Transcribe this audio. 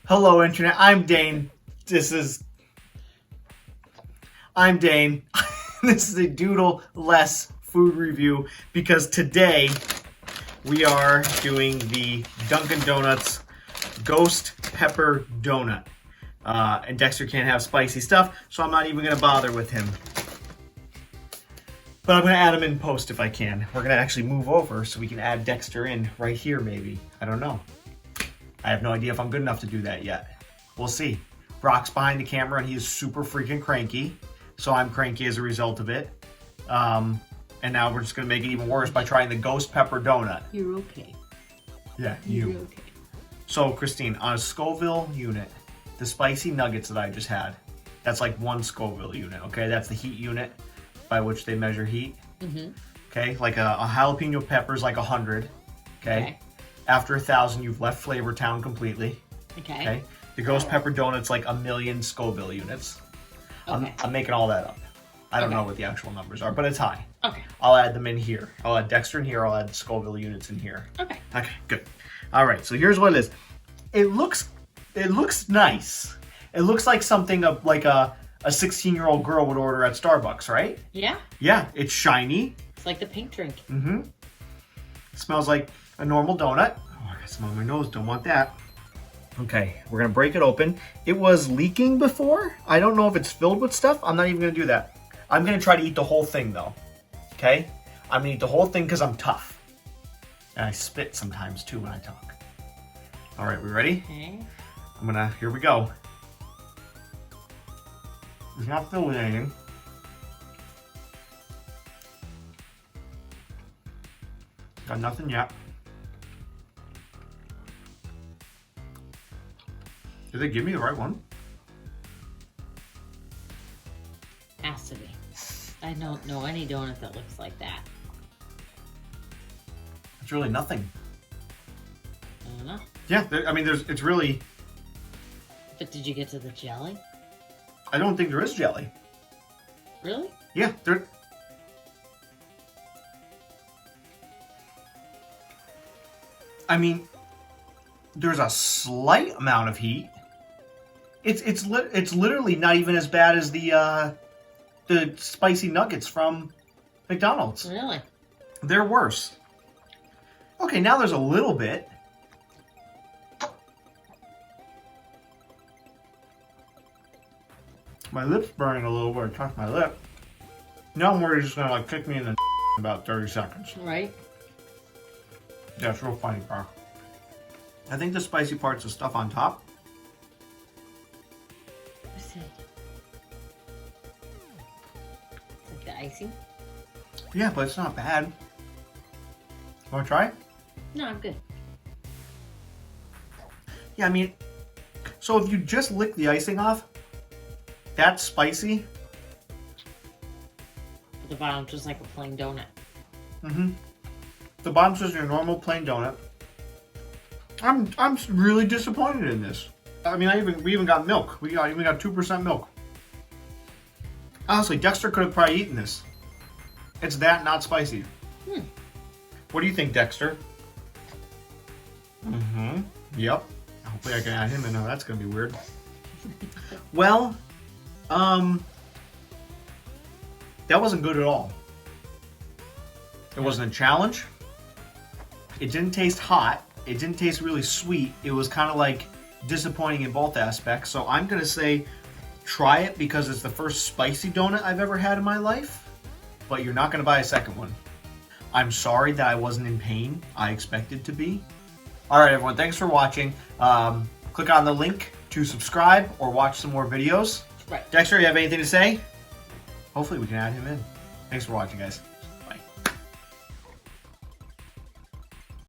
Hello, Internet. I'm Dane. I'm Dane. This is a Doodle-less food review because today we are doing the Dunkin' Donuts Ghost Pepper Donut. And Dexter can't have spicy stuff, so I'm not even going to bother with him. But I'm going to add him in post if I can. We're going to actually move over so we can add Dexter in right here, maybe. I don't know. I have no idea if I'm good enough to do that yet. We'll see. Brock's behind the camera and he is super freaking cranky. So I'm cranky as a result of it. And now we're just going to make it even worse by trying the Ghost Pepper Donut. You're okay. Yeah, You're okay. So, Christine, on a Scoville unit, the spicy nuggets that I just had, that's like 1 Scoville unit, okay? That's the heat unit by which they measure heat. Mm-hmm. Okay, like a jalapeno pepper is like 100, okay? After 1,000, you've left Flavor Town completely. Okay. The Ghost Pepper Donut's like 1,000,000 Scoville units. Okay. I'm making all that up. I don't know what the actual numbers are, but it's high. Okay. I'll add them in here. I'll add Dexter in here. I'll add Scoville units in here. Okay. Okay, good. All right, so here's what it is. It looks nice. It looks like something like a 16-year-old girl would order at Starbucks, right? Yeah. Yeah, it's shiny. It's like the pink drink. Mm-hmm. It smells like a normal donut. Oh, I got some on my nose. Don't want that. Okay, we're going to break it open. It was leaking before. I don't know if it's filled with stuff. I'm not even going to do that. I'm going to try to eat the whole thing, though. Okay? I'm going to eat the whole thing because I'm tough. And I spit sometimes, too, when I talk. All right, we ready? Okay. Here we go. It's not filled with anything. Got nothing yet. Did they give me the right one? Has to be. I don't know any donut that looks like that. It's really nothing. I don't know. Yeah, I mean, it's really... But did you get to the jelly? I don't think there is jelly. Really? Yeah, there... I mean, there's a slight amount of heat. It's literally not even as bad as the spicy nuggets from McDonald's. Really? They're worse. Okay, now there's a little bit. My lip's burning a little where I touch my lip. Now I'm worried it's just gonna like kick me in the in about 30 seconds. Right. Yeah, it's real funny, Park. I think the spicy part's the stuff on top. What's it? It's like the icing? Yeah, but it's not bad. Wanna try? No, I'm good. Yeah, I mean, so if you just lick the icing off, that's spicy. But the bottom's just like a plain donut. Mm-hmm. The bottom's just your normal plain donut. I'm really disappointed in this. I mean, we even got milk. We even got 2% milk. Honestly, Dexter could have probably eaten this. It's that not spicy. What do you think, Dexter? Mm-hmm. Yep. Hopefully I can add him in. No, that's gonna be weird. Well, that wasn't good at all. It wasn't a challenge. It didn't taste hot. It didn't taste really sweet. It was kind of like disappointing in both aspects. So I'm gonna say try it because it's the first spicy donut I've ever had in my life, but you're not gonna buy a second one. I'm sorry that I wasn't in pain. I expected to be. All right, everyone, thanks for watching. Click on the link to subscribe or watch some more videos. Right. Dexter, you have anything to say? Hopefully we can add him in. Thanks for watching, guys.